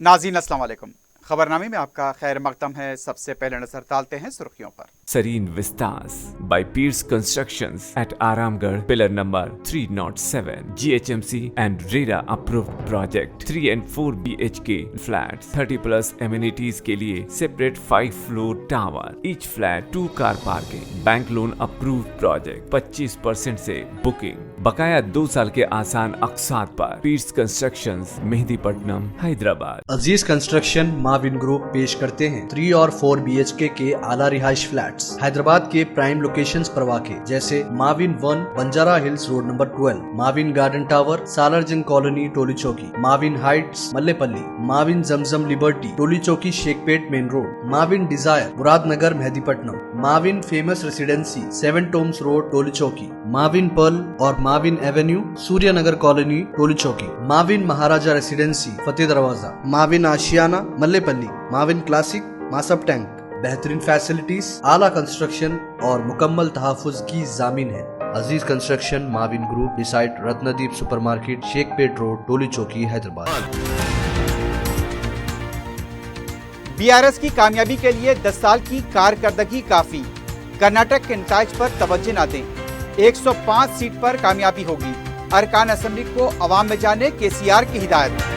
नाज़रीन अस्सलाम वालेकुम। खबरनामे में आपका खैर मकदम है। सबसे पहले नजर डालते हैं सुर्खियों पर। Serene Vistas by Pierce Constructions at Aramgarh, pillar number 307, GHMC and RERA approved project. 3 and 4 BHK flats, 30 plus amenities के लिए separate 5-floor tower. Each flat 2 car parking. Bank loan approved project. 25% से booking. बकाया 2 साल के आसान अक़सात पर Pierce Constructions, Mehdipatnam, Hyderabad. Aziz construction Mavin group पेश करते हैं 3 और 4 BHK के आला रिहाइश फ्लैट्स हैदराबाद के प्राइम लोकेशंस पर वाक़े, जैसे Mavin 1 Banjara hills road number 12, Mavin garden tower Salarjung colony Toli Chowki, Mavin heights Mallepally, Mavin Zamzam liberty Toli Chowki Shaikpet main road, Mavin desire Muradnagar Mehdipatnam, Mavin famous residency 7 tombs road Toli Chowki, Mavin pearl और Mavin avenue Suryanagar colony Toli Chowki, Mavin Maharaja residency Fateh Darwaza, Mavin Ashiyana Mallepally, Mavin classic Masab tank. बेहतरीन फैसिलिटीज, आला कंस्ट्रक्शन और मुकम्मल तहफ़्फ़ुज़ की ज़ामीन है। Aziz construction Mavin group beside Ratnadeep supermarket Shaikpet road Toli Chowki Hyderabad. BRS की कामयाबी के लिए 10 साल की कारकर्दगी काफी। कर्नाटक के नताइज पर तवज्जो न दें। 105 सीट पर कामयाबी होगी। अरकान असेंबली को अवाम में जाने केसीआर की हिदायत।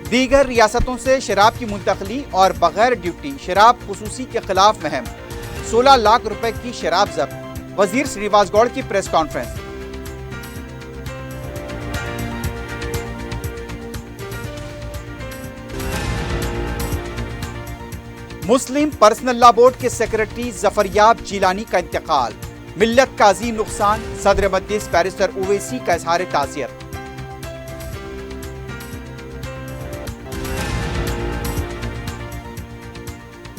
दीगर रियासतों से शराब की मुंतकली और बगैर ड्यूटी शराब खुसूसी के खिलाफ मुहिम। 16 लाख रुपए की शराब जब्त। वजीर श्रीनिवास गौड़ की प्रेस कॉन्फ्रेंस। मुस्लिम पर्सनल लॉ बोर्ड के सेक्रेटरी जफरयाब जिलानी का इंतकाल। मिल्लत का अजीम नुकसान। सदर मजलिस बैरिस्टर ओवैसी का इजहार ताज़ियत।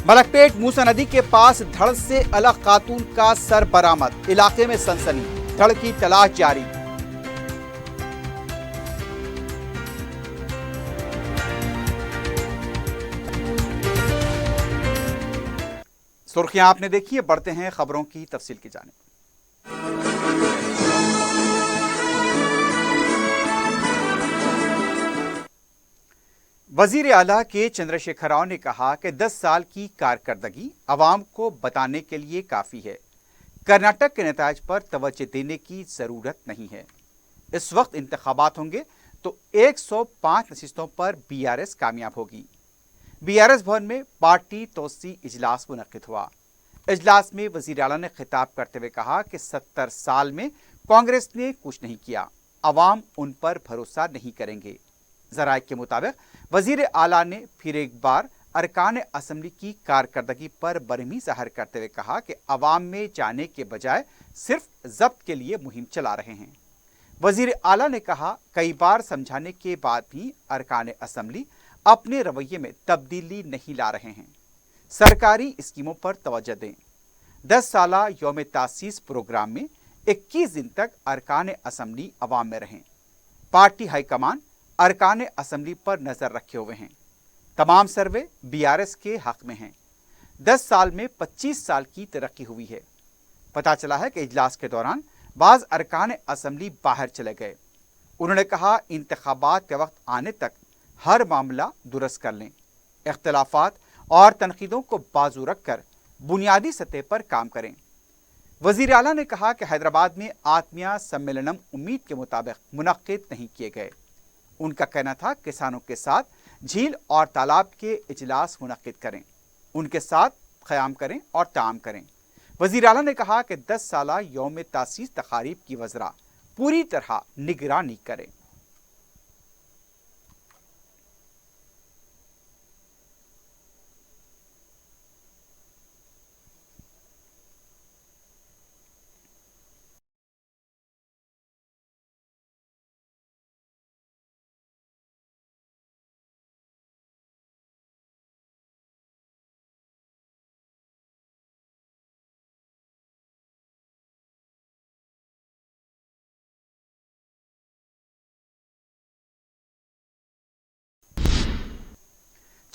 मलकपेट मूसा नदी के पास धड़ से अलग खातून का सर बरामद। इलाके में सनसनी। धड़ की तलाश जारी। सुर्खियां आपने देखी है, बढ़ते हैं खबरों की तफसील की जानिब। वजीर आला के चंद्रशेखर राव ने कहा कि 10 साल की कारकर्दगी आवाम को बताने के लिए काफ़ी है। कर्नाटक के नताइज पर तवज्जो देने की ज़रूरत नहीं है। इस वक्त इंतखाबात होंगे तो 105 नशिस्तों पर बीआरएस कामयाब होगी। बीआरएस भवन में पार्टी तोसी इजलास मुनक्किद हुआ। इजलास में वजीर आला ने खिताब करते हुए कहा कि 70 साल में कांग्रेस ने कुछ नहीं किया, अवाम उन पर भरोसा नहीं करेंगे। ज़राए के मुताबिक वजीर आला ने फिर एक बार अरकान असम्बली की कारकर्दगी पर बरहमी ज़ाहिर करते हुए कहा कि अवाम में जाने के बजाय सिर्फ जब्त के लिए मुहिम चला रहे हैं। वजीर आला ने कहा, कई बार समझाने के बाद भी अरकान असम्बली अपने रवैये में तब्दीली नहीं ला रहे हैं। सरकारी स्कीमों पर तवज्जो दें। 10 साला यौम तासीस प्रोग्राम में 21 दिन तक अरकान असम्बली अवाम में रहें। पार्टी हाईकमान अरकान असम्बली पर नजर रखे हुए हैं। तमाम सर्वे बीआरएस के हक में हैं। 10 साल में 25 साल की तरक्की हुई है। पता चला है कि इजलास के दौरान बाज अरकान असम्बली बाहर चले गए। उन्होंने कहा, इंतखाबात के वक्त आने तक हर मामला दुरुस्त कर लें। इख्तलाफात और तनकीदों को बाजू रखकर बुनियादी सतह पर काम करें। वजीर आला ने कहा कि हैदराबाद में आत्मीय सम्मेलनम उम्मीद के मुताबिक मुनक्किद नहीं किए गए। उनका कहना था, किसानों के साथ झील और तालाब के इजलास मुनक्किद करें, उनके साथ क़याम करें और ताम करें। वज़ीर आला ने कहा कि 10 साला यौम तासीस तकारीब की वज़रा पूरी तरह निगरानी करें।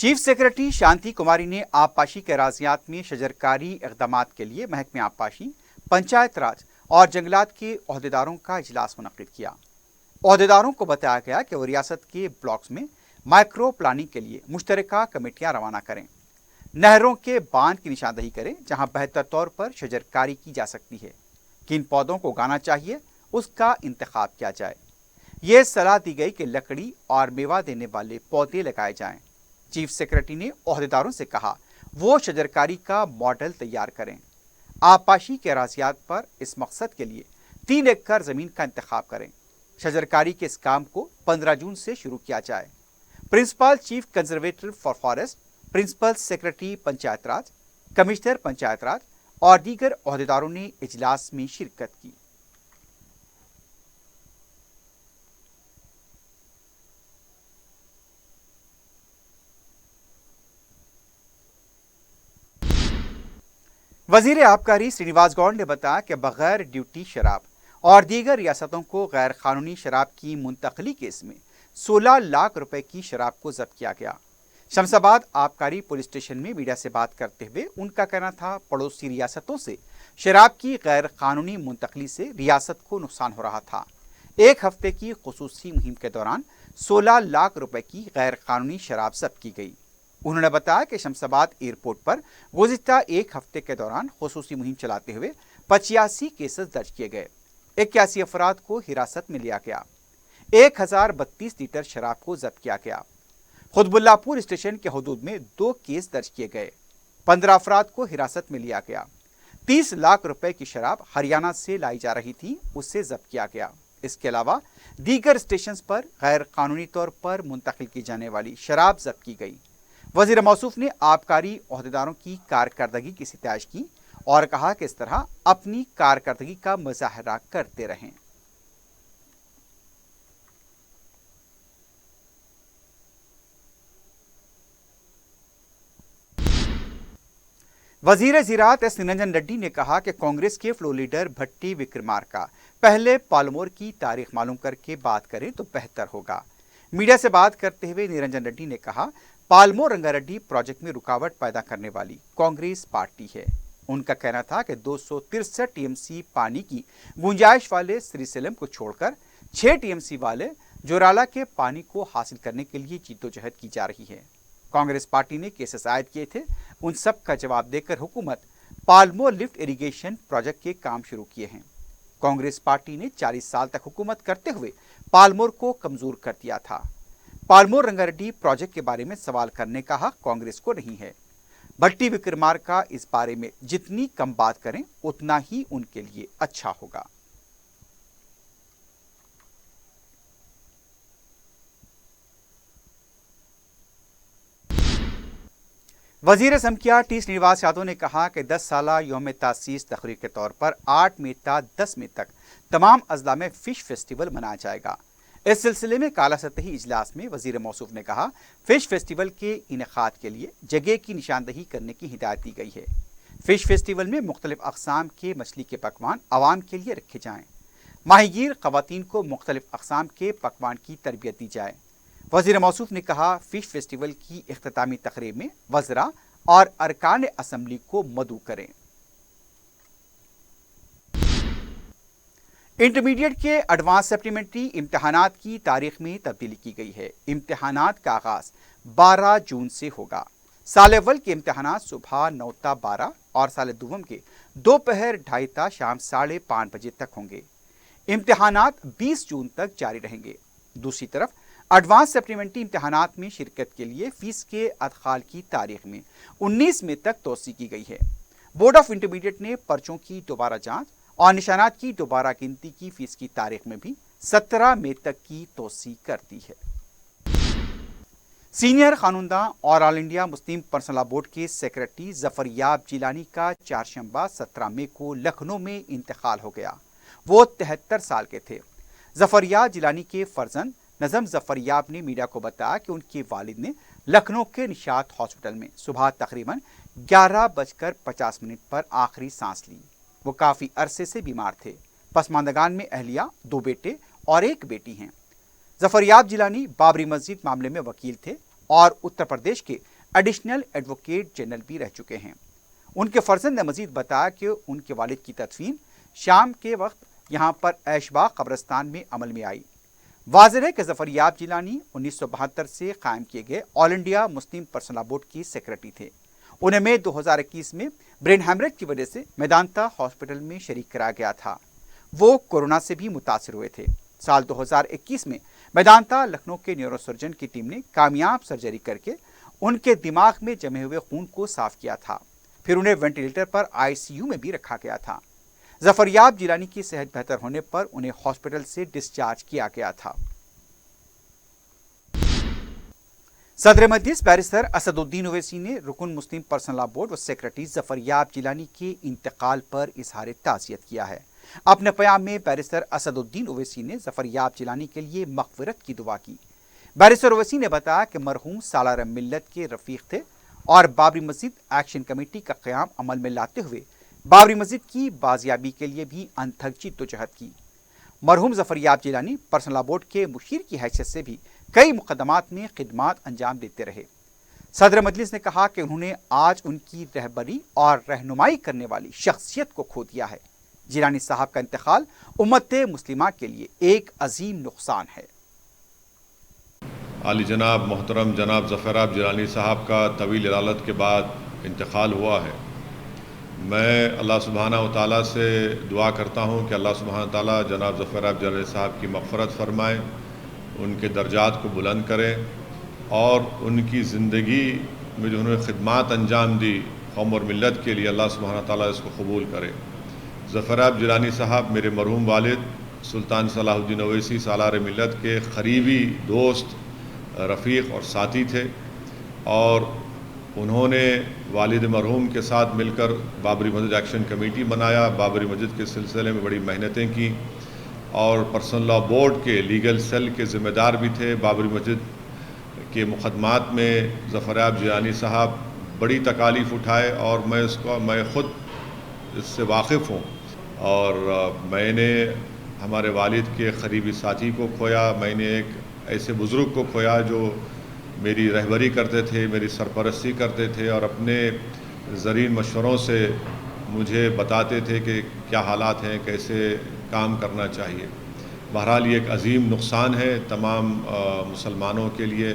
चीफ सेक्रेटरी शांति कुमारी ने आबपाशी के अराजियात में शजरकारी इक़दामात के लिए महकमे आबपाशी, पंचायत राज और जंगलात के ओहदेदारों का इजलास मुनक्किद किया। ओहदेदारों को बताया गया कि वो रियासत के ब्लॉक्स में माइक्रो प्लानिंग के लिए मुश्तरका कमेटियां रवाना करें, नहरों के बांध की निशानदही करें जहां बेहतर तौर पर शजरकारी की जा सकती है, किन पौधों को उगाना चाहिए उसका इंतखाब किया जाए। ये सलाह दी गई कि लकड़ी और मेवा देने वाले पौधे लगाए जाएं। चीफ सेक्रेटरी ने ओहदेदारों से कहा वो शजरकारी का मॉडल तैयार करें। आबपाशी के अराजियात पर इस मकसद के लिए 3 एकड़ जमीन का इंतखाब करें। शजरकारी के इस काम को 15 जून से शुरू किया जाए। Principal chief conservator for forest, principal secretary Panchayat Raj, commissioner Panchayat Raj और दीगर ओहदेदारों ने इजलास में शिरकत की। वजीर आबकारी श्रीनिवास गौड़ ने बताया कि बगैर ड्यूटी शराब और दीगर रियासतों को गैर कानूनी शराब की मुंतकली केस में 16 लाख रुपए की शराब को जब्त किया गया। शमशाबाद आबकारी पुलिस स्टेशन में मीडिया से बात करते हुए उनका कहना था पड़ोसी रियासतों से शराब की गैर कानूनी मुंतकली से रियासत को नुकसान हो रहा था। 1 हफ्ते की खुसूसी मुहिम के दौरान 16 लाख रुपए की गैर कानूनी शराब जब्त की गई। उन्होंने बताया कि शमशाबाद एयरपोर्ट पर गुज़िश्ता 1 हफ्ते के दौरान खुसूसी मुहिम चलाते हुए 85 केसेस दर्ज किए गए। 81 अफराद को हिरासत में लिया गया। 1032 लीटर शराब को जब्त किया गया। खुदबुल्लापुर स्टेशन के हदूद में 2 केस दर्ज किए गए। 15 अफराद को हिरासत में लिया गया। 30 लाख रुपए की शराब हरियाणा से लाई जा रही थी, उससे जब्त किया गया। इसके अलावा दीगर स्टेशन पर गैर कानूनी तौर पर मुंतकिल की जाने वाली शराब जब्त की गई। वजीर मौसूफ ने आबकारी ओहदेदारों की कारकर्दगी की सिताइश की और कहा कि इस तरह अपनी कारकर्दगी का मुजाहरा करते रहें। वजीर ज़राअत एस निरंजन रेड्डी ने कहा कि कांग्रेस के फ्लोर लीडर भट्टी विक्रमार्का पहले पालमोर की तारीख मालूम करके बात करें तो बेहतर होगा। मीडिया से बात करते हुए निरंजन रेड्डी ने कहा पालमोर रंगारेड्डी प्रोजेक्ट में रुकावट पैदा करने वाली कांग्रेस पार्टी है। उनका कहना था कि 263 टीएमसी पानी की गुंजाइश वाले श्रीशैलम को छोड़कर 6 टीएमसी वाले जोराला के पानी को हासिल करने के लिए जद्दोजहद की जा रही है। कांग्रेस पार्टी ने केसेस आयद किए थे, उन सब का जवाब देकर हुकूमत पालमोर लिफ्ट इरिगेशन प्रोजेक्ट के काम शुरू किए हैं। कांग्रेस पार्टी ने 40 साल तक हुकूमत करते हुए पालमोर को कमजोर कर दिया था। पालमोर रंगारेड्डी प्रोजेक्ट के बारे में सवाल करने का हक कांग्रेस को नहीं है। भट्टी विक्रमार्का इस बारे में जितनी कम बात करें उतना ही उनके लिए अच्छा होगा। वजीर समकिया टी श्रीनिवास यादव ने कहा कि 10 साला यौम तासीस तकरीर के तौर पर 8 मई से 10 मई तक तमाम अजला में फिश फेस्टिवल मनाया जाएगा। इस सिलसिले में काला सतही इजलास में वजीर मौसूफ ने कहा फिश फेस्टिवल के इनेकाद के लिए जगह की निशानदही करने की हिदायत दी गई है। फिश फेस्टिवल में मुख्तलिफ अक़साम के मछली के पकवान आवाम के लिए रखे जाएँ। माहीगीर ख़वातीन को मुख्तलिफ अक़साम के पकवान की तरबियत दी जाए। वजीर मौसूफ ने कहा फिश फेस्टिवल की इख्तितामी तकरीब में वज़रा और अरकान असम्बली को मदऊ करें। इंटरमीडिएट के एडवांस सप्लीमेंट्री इम्तहानात की तारीख में तब्दीली की गई है। इम्तहानात का आगाज 12 जून से होगा। साल अव्वल के इम्तहानात सुबह 9 ता 12 और साल दुवम के दोपहर 2:30 ता शाम 5:30 बजे तक होंगे। इम्तहानात 20 जून तक जारी रहेंगे। दूसरी तरफ एडवांस सप्लीमेंट्री इम्तहानात में शिरकत के लिए फीस के अदखाल की तारीख में 19 मई तक तोसी की गई है। बोर्ड ऑफ इंटरमीडिएट ने पर्चों की दोबारा जांच और निशानात की दोबारा गिनती की फीस की तारीख में भी 17 मई तक की तोसी कर दी है। सीनियर कानूनदां और all India Muslim personal law board के सेक्रेटरी जफरयाब जिलानी का चारशंबा 17 मई को लखनऊ में इंतकाल हो गया। वो 73 साल के थे। जफरयाब जिलानी के फर्जंद नज़म जफरयाब ने मीडिया को बताया कि उनके वालिद ने लखनऊ के निशात हॉस्पिटल में सुबह तकरीबन 11:50 पर आखिरी सांस ली। वो काफ़ी अरसे से बीमार थे। पसमानदगान में अहलिया, 2 बेटे और 1 बेटी हैं। जफरयाब जिलानी बाबरी मस्जिद मामले में वकील थे और उत्तर प्रदेश के एडिशनल एडवोकेट जनरल भी रह चुके हैं। उनके फर्जंद ने मजीद बताया कि उनके वालिद की तदफीन शाम के वक्त यहाँ पर ऐशबाग कब्रिस्तान में अमल में आई। वाज़ेह है कि ज़फ़रयाब जिलानी 1972 से कायम किए गए all India Muslim personal law board के सेक्रेटरी थे। उन्हें मई 2021 में ब्रेन हैमरेज की वजह से मेदांता हॉस्पिटल में शरीक कराया गया था। वो कोरोना से भी मुतासिर हुए थे। साल 2021 में मेदांता लखनऊ के न्यूरोसर्जन की टीम ने कामयाब सर्जरी करके उनके दिमाग में जमे हुए खून को साफ किया था। फिर उन्हें वेंटिलेटर पर ICU में भी रखा गया था। ज़फ़रयाब जिलानी की सेहत बेहतर होने पर उन्हें हॉस्पिटल से डिस्चार्ज किया गया था। सदर मजलिस बैरिस्टर असदुद्दीन ओवैसी ने रुकन मुस्लिम पर्सनल लॉ बोर्ड व सेक्रेटरी ज़फ़रयाब जिलानी के इंतकाल पर इजहार ताज़ियत किया है। अपने बयान में बैरिस्टर असदुद्दीन ओवैसी ने ज़फ़रयाब जिलानी के लिए मग़फ़िरत की दुआ की। बैरिस्टर ओवैसी ने बताया कि मरहूम सालार मिल्लत के रफ़ीक थे और बाबरी मस्जिद एक्शन कमेटी का क़याम अमल में लाते हुए बाबरी मस्जिद की बाजियाबी के लिए भी अनथक जिद्दोजहद की। मरहूम Zafaryab Jilani personal law board के मुशीर की हैसियत से भी कई मुकदमात में खिदमात अंजाम देते रहे। सदर मजलिस ने कहा कि उन्होंने आज उनकी रहबरी और रहनुमाई करने वाली शख्सियत को खो दिया है। जिलानी साहब का इंतकाल उम्मत मुस्लिमा के लिए एक अजीम नुकसान है। आली जनाब मोहतरम जनाब ज़फ़रयाब जिलानी साहब का तवील इरादत के बाद इंतकाल हुआ है। मैं अल्लाह सुब्हानहू तआला से दुआ करता हूँ कि अल्लाह सुब्हानहू तआला जनाब ज़फ़रयाब जिलानी साहब की मग़फ़िरत फ़रमाए, उनके दर्जात को बुलंद करें और उनकी ज़िंदगी में जो उन्होंने खिदमात अंजाम दी कौम और मिल्लत के लिए, अल्लाह सुब्हानहू तआला इसको कबूल करे। ज़फ़रयाब जिलानी साहब मेरे मरहूम वालिद सुल्तान सलाहुद्दीन ओवैसी सालार मिल्लत के क़रीबी दोस्त, रफ़ीक और साथी थे और उन्होंने वालिद मरहूम के साथ मिलकर बाबरी मस्जिद एक्शन कमेटी बनाया। बाबरी मस्जिद के सिलसिले में बड़ी मेहनतें की और पर्सनल लॉ बोर्ड के लीगल सेल के ज़िम्मेदार भी थे। बाबरी मस्जिद के मुकदमात में ज़फ़रयाब जिलानी साहब बड़ी तकालीफ़ उठाए और मैं ख़ुद इससे वाकिफ़ हूँ। और मैंने हमारे वालिद के क़रीबी साथी को खोया, मैंने एक ऐसे बुज़ुर्ग को खोया जो मेरी रहबरी करते थे, मेरी सरपरस्ती करते थे और अपने ज़रीन मशवरों से मुझे बताते थे कि क्या हालात हैं, कैसे काम करना चाहिए। बहरहाल ये एक अजीम नुकसान है तमाम मुसलमानों के लिए,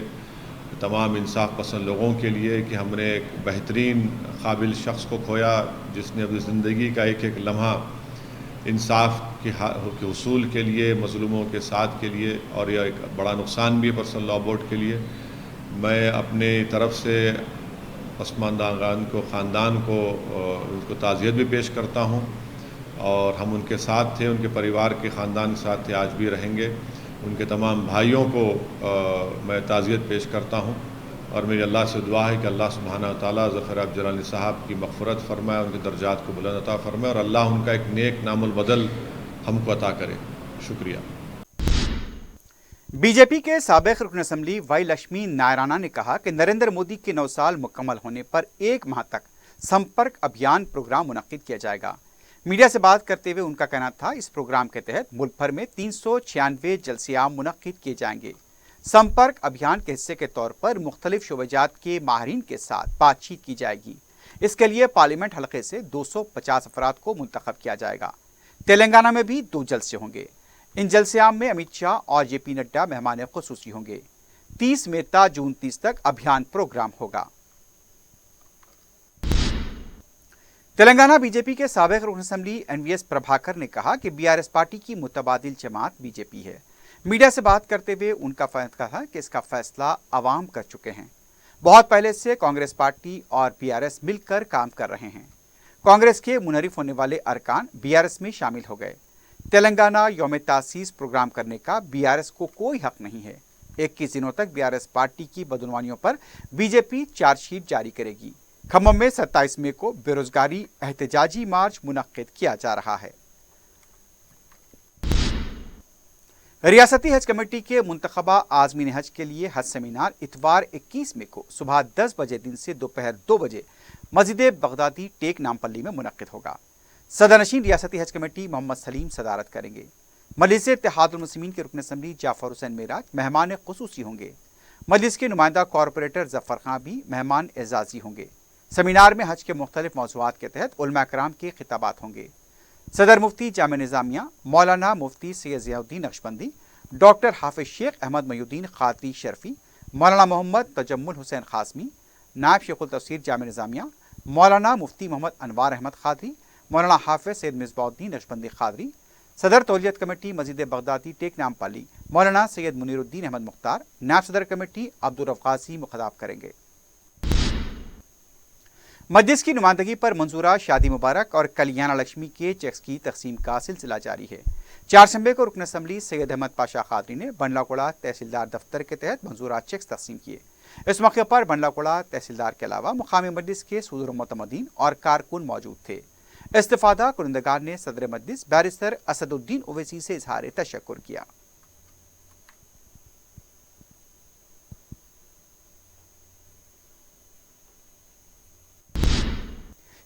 तमाम इंसाफ पसंद लोगों के लिए कि हमने एक बेहतरीन काबिल शख्स को खोया जिसने अपनी ज़िंदगी का एक एक लम्हा इंसाफ के हुसूल के लिए, मज़लूमों के साथ के लिए, और यह एक बड़ा नुकसान भी है पर्सनल लॉ बोर्ड के लिए। मैं अपने तरफ से पसमानदागान को, ख़ानदान को उनको ताज़ियत भी पेश करता हूँ और हम उनके साथ थे, उनके परिवार के ख़ानदान के साथ थे, आज भी रहेंगे। उनके तमाम भाइयों को मैं ताज़ियत पेश करता हूँ और मेरी अल्लाह से दुआ है कि अल्लाह सुब्हानहू तआला ज़फ़रयाब जिलानी साहब की मग़फ़िरत फ़रमाए, उनके दर्जात को बुलंद अता फ़रमाए और अल्लाह उनका एक नेक नामुल बदल हमको अता करे। शुक्रिया। बीजेपी के साबिक़ रुकन असम्बली वाई लक्ष्मी नारायणा ने कहा कि नरेंद्र मोदी के 9 साल मुकम्मल होने पर 1 माह तक संपर्क अभियान प्रोग्राम मुनक़्क़िद किया जाएगा। मीडिया से बात करते हुए उनका कहना था, इस प्रोग्राम के तहत मुल्क भर में 396 जलसे-आम मुनक़्क़िद किए जाएंगे। संपर्क अभियान के हिस्से के तौर पर मुख्तलिफ शोबेजात के माहिरीन के साथ बातचीत की जाएगी। इसके लिए पार्लियामेंट हलके से 250 अफराद को मुंतखब किया जाएगा। तेलंगाना में भी 2 जलसे होंगे। इन जलसे-आम में अमित शाह और JP नड्डा मेहमान ख़ुसूसी होंगे। 30 मई से जून 30 तक अभियान प्रोग्राम होगा। तेलंगाना बीजेपी के साबिक़ रुकन असम्बली NVS प्रभाकर ने कहा कि BRS पार्टी की मुतबादिल जमात बीजेपी है। मीडिया से बात करते हुए उनका कहा कि इसका फैसला अवाम कर चुके हैं। बहुत पहले से कांग्रेस पार्टी और BRS मिलकर काम कर रहे हैं। कांग्रेस के मुनहरिफ होने वाले अरकान BRS में शामिल हो गए। तेलंगाना यौम तासीस प्रोग्राम करने का BRS को कोई हक नहीं है। 21 दिनों तक BRS पार्टी की बदनवानियों पर बीजेपी चार्जशीट जारी करेगी। खम्मम में 27 मई को बेरोजगारी एहतजाजी मार्च मुनक्किद किया जा रहा है। रियासती हज कमेटी के मुंतखबा आज़मीन हज के लिए हज सेमिनार इतवार 21 मई को सुबह 10 बजे दिन से दोपहर 2 बजे मस्जिद बगदादी टेक नामपल्ली में मुनक्किद होगा। सदरनशीन रियासती हज कमेटी मोहम्मद सलीम सदारत करेंगे। मजलिस इत्तेहादुल मुस्लिमीन के रुकन असम्बली जाफर हुसैन मेराज मेहमान ख़ुसूसी होंगे। मजलिस के नुमाइंदा कॉरपोरेटर जफ़र खां भी मेहमान एजाजी होंगे। सेमिनार में हज के मुख्तलिफ मौज़ूआत के तहत उलमा कराम के खिताबात होंगे। सदर मुफ्ती जामे निज़ामिया मौलाना मुफ्ती सैयद ज़ियाउद्दीन नक्शबंदी, डॉक्टर हाफिज शेख अहमद मयूद्दीन खादरी शरफी, मौलाना मोहम्मद तजम्मुल हुसैन खासमी, नायब शेखुल तफसीर जामे निज़ामिया मौलाना मुफ्ती मोहम्मद अनवार अहमद खादरी, मौलाना हाफिज सैयद मिसबाउद्दीन नक्शबंदी खादरी, सदर तौलियत कमेटी मस्जिद बगदादी टेक नामपाली मौलाना सैयद मुनीरुद्दीन अहमद मुख्तार, नायब सदर कमेटी अब्दुल रऊफ गाजी मुखताब करेंगे। मजलिस की नुमाइंदगी पर मंजूरा शादी मुबारक और कल्याण लक्ष्मी के चेक्स की तकसीम का सिलसिला जारी है। चारशंबे को रुकन असम्बली सैयद अहमद पाशा खादरी ने बंडलाकोड़ा तहसीलदार दफ्तर के तहत मंजूरा चेक्स तकसीम किए। इस मौके पर बंडलाकोड़ा तहसीलदार के अलावा मुकामी मजलिस के सदर मुतमदीन और कारकुन मौजूद थे। इस्तिफादा कुरिंदगार ने सदर मजलिस बैरिस्टर असदुद्दीन ओवैसी से इजहार तशक्कुर किया।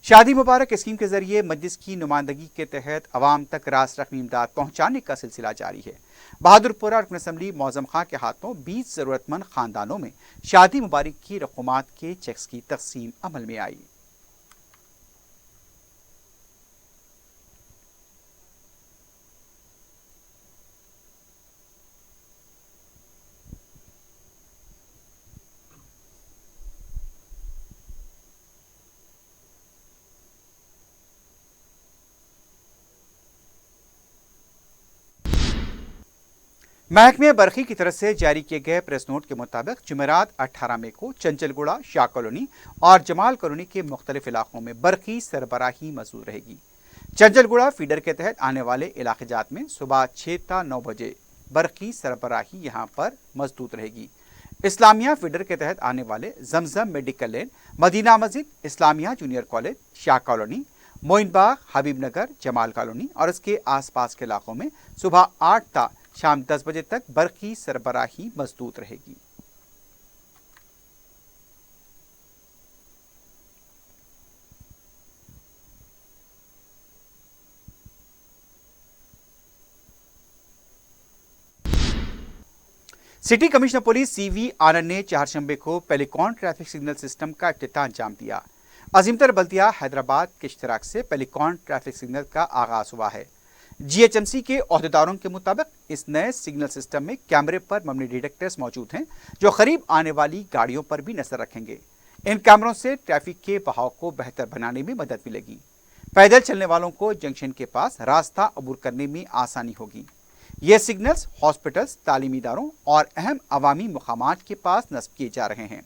शादी मुबारक स्कीम के जरिए मजलिस की नुमाइंदगी के तहत अवाम तक रास रकमी इमदाद पहुंचाने का सिलसिला जारी है। बहादुरपुरा रुकन असम्बली मौज़म खां के हाथों 20 ज़रूरतमंद खानदानों में शादी मुबारक की रकूमात के चेक्स की तकसीम अमल में आई। महकमे बरखी की तरफ से जारी किए गए प्रेस नोट के मुताबिक जुमेरात 18 मई को चंचलगुड़ा, शाह कॉलोनी और जमाल कॉलोनी के मुख्तलिफ इलाकों में बरखी सरबराही मौजूद रहेगी। चंचलगुड़ा फीडर के तहत आने वाले इलाके जात में सुबह 6 ता 9 बजे बरखी सरबराही यहां पर मौजूद रहेगी। इस्लामिया फीडर के तहत आने वाले जमजम मेडिकल लेन, मदीना मस्जिद, Islamia junior college, Shah colony, Moinbagh, Habib Nagar, Jamal colony और इसके आसपास के इलाकों में सुबह 8 ता शाम 10 बजे तक बरखी सरबराही मजबूत रहेगी। सिटी कमिश्नर पुलिस CV आनंद ने चारशंबे को पेलिकॉन ट्रैफिक सिग्नल सिस्टम का इफ्तिताह अंजाम दिया। अजीमतर बल्दिया हैदराबाद के इश्तराक से पेलिकॉन ट्रैफिक सिग्नल का आगाज हुआ है। GHMC के अहदेदारों के मुताबिक इस नए सिग्नल सिस्टम में कैमरे पर मबनी डिटेक्टर्स मौजूद हैं जो करीब आने वाली गाड़ियों पर भी नजर रखेंगे। इन कैमरों से ट्रैफिक के बहाव को बेहतर बनाने में मदद मिलेगी। पैदल चलने वालों को जंक्शन के पास रास्ता अबूर करने में आसानी होगी। ये सिग्नल्स हॉस्पिटल्स, तालीमी इदारों और अहम अवामी मुकामात के पास नस्ब किए जा रहे हैं।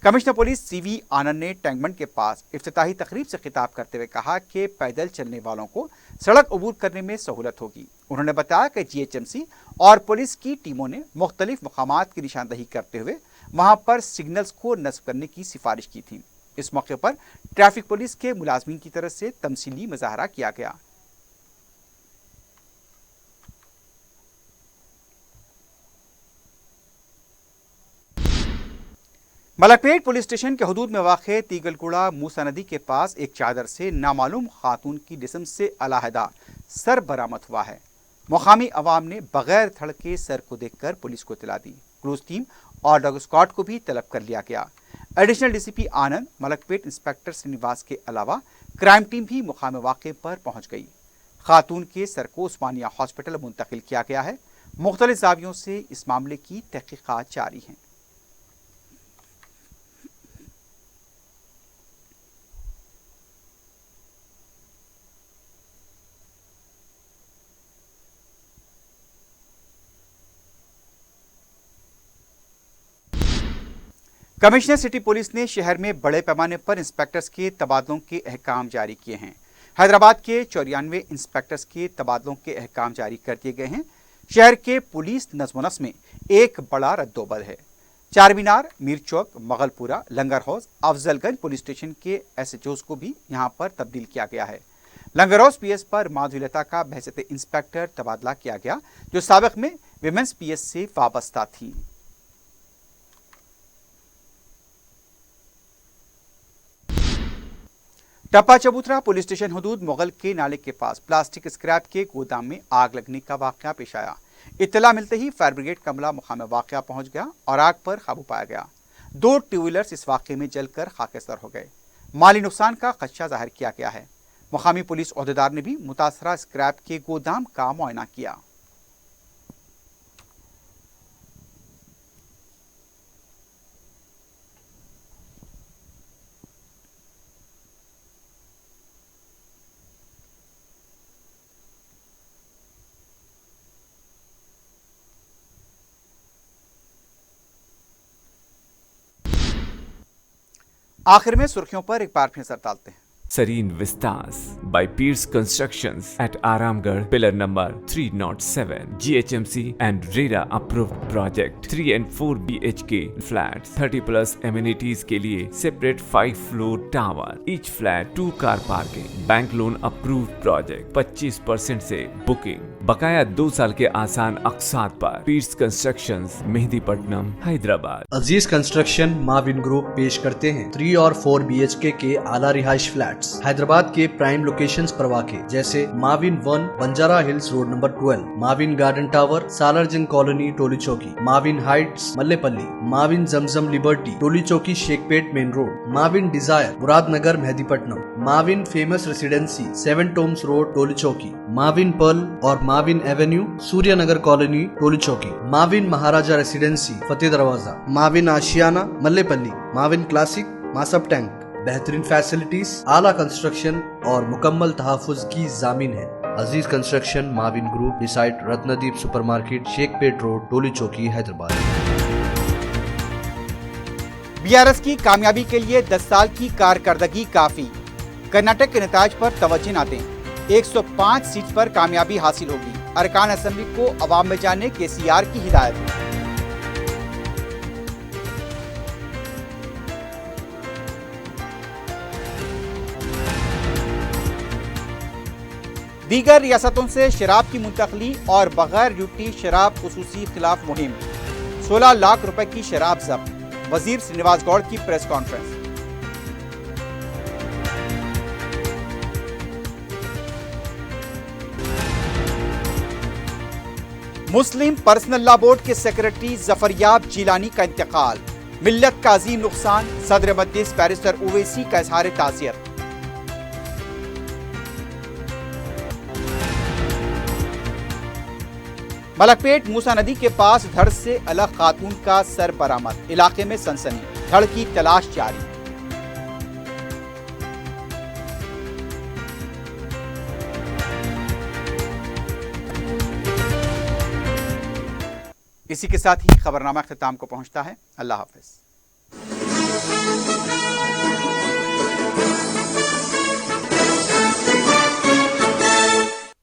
कमिश्नर पुलिस CV आनंद ने टैंकबंड के पास इफ्तिताही तकरीब से खिताब करते हुए कहा कि पैदल चलने वालों को सड़क अबूर करने में सहूलत होगी। उन्होंने बताया कि GHMC और पुलिस की टीमों ने मुख्तलिफ मकामात की निशानदही करते हुए वहां पर सिग्नल्स को नस्ब करने की सिफारिश की थी। इस मौके पर ट्रैफिक पुलिस के मुलाजमीन की तरफ से तमसीली मुजाहरा किया गया। मलकपेट पुलिस स्टेशन के हदूद में वाक़े तीगलकुड़ा मूसा नदी के पास एक चादर से नामालूम खातून की जिस्म से अलहदा सर बरामद हुआ है। मुकामी अवाम ने बगैर धड़ के सर को देखकर पुलिस को इत्तला दी। क्रूज टीम और डॉग स्क्वाड को भी तलब कर लिया गया। एडिशनल DCP आनंद, मलकपेट इंस्पेक्टर श्रीनिवास के अलावा क्राइम टीम भी मुकाम वाक़े पर पहुंच गई। खातून के सर को उस्मानिया हॉस्पिटल मुंतकिल किया गया है। मुख्तलिफ ज़ावियों से इस मामले की तहकीकात जारी हैं। कमिश्नर सिटी पुलिस ने शहर में बड़े पैमाने पर इंस्पेक्टर्स के तबादलों के अहकाम जारी किए हैं। हैदराबाद के 94 इंस्पेक्टर्स के तबादलों के अहकाम जारी कर दिए गए हैं। शहर के पुलिस नज़्म-ओ-नस्क में एक बड़ा रद्दोबदल है। चार मीनार, मीर चौक, मगलपुरा, लंगर हाउस, अफजलगंज पुलिस स्टेशन के SHOs को भी यहां पर तब्दील किया गया है। लंगर हाउस PS पर माधुलता का बहसत इंस्पेक्टर तबादला किया गया जो साबिक में विमेंस PS से वाबस्ता थी। टप्पा चबूतरा पुलिस स्टेशन हदूद मुगल के नाले के पास प्लास्टिक स्क्रैप के गोदाम में आग लगने का वाकया पेश आया। इत्तला मिलते ही फायर ब्रिगेड का अमला मुकाम वाक़या पहुंच गया और आग पर काबू पाया गया। 2 टू व्हीलर्स इस वाक़े में जलकर खाकेसर हो गए। माली नुकसान का खदशा जाहिर किया गया है। मुकामी पुलिस ओहदेदार ने भी मुतासरा स्क्रैप के गोदाम का मुआयना किया। आखिर में सुर्खियों पर एक बार फिर नजर डालते हैं। Serene Vistas by Pierce Constructions at Aramgarh, pillar number 307, GHMC and RERA approved project. 3 and 4 BHK flats, 30 plus amenities के लिए separate 5 floor tower, each flat 2 car parking, bank loan approved project, 25% से booking, बकाया 2 साल के आसान अक़सात पर। Pierce Constructions, Mehdipatnam, Hyderabad. Aziz construction Mavin group पेश करते हैं 3 और 4 BHK के आला रिहाइश फ्लैट हैदराबाद के प्राइम लोकेशंस पर वाक़े जैसे Mavin 1 Banjara hills road number 12, Mavin garden tower Salarjung colony Toli Chowki, Mavin heights Mallepally, Mavin Zamzam liberty Toli Chowki Shaikpet main road, Mavin desire Muradnagar Mehdipatnam, Mavin famous residency 7 tombs road Toli Chowki, Mavin pearl और Mavin avenue Suryanagar colony Toli Chowki, Mavin Maharaja residency Fateh Darwaza, Mavin Ashiyana Mallepally, Mavin classic Masab tank. बेहतरीन फैसिलिटीज, आला कंस्ट्रक्शन और मुकम्मल तहफ़्फ़ुज़ की ज़ामिन है। Aziz construction Mavin group beside Ratnadeep supermarket Shaikpet road Toli Chowki Hyderabad. BRS की कामयाबी के लिए 10 साल की कारकर्दगी काफी। कर्नाटक के नताज पर तवज्जो न दें। 105 सीट पर कामयाबी हासिल होगी। अरकान असेंबली को अवाम में जाने KCR की हिदायत। दीगर रियासतों से शराब की मुंतकली और बगैर ड्यूटी शराब खुसूसी खिलाफ मुहिम। 16 लाख रुपए की शराब जब्त। वजीर श्रीनिवास गौड़ की प्रेस कॉन्फ्रेंस। मुस्लिम पर्सनल लॉ बोर्ड के सेक्रेटरी जफरयाब जिलानी का इंतकाल। मिल्लत का अजीम नुकसान। सदर मजलिस बैरिस्टर ओवैसी का इजहार ताज़ियत। मलकपेट मूसा नदी के पास धड़ से अलग खातून का सर बरामद। इलाके में सनसनी। धड़ की तलाश जारी। इसी के साथ ही खबरनामा ख्ताम को पहुंचता है। अल्लाह हाफिज।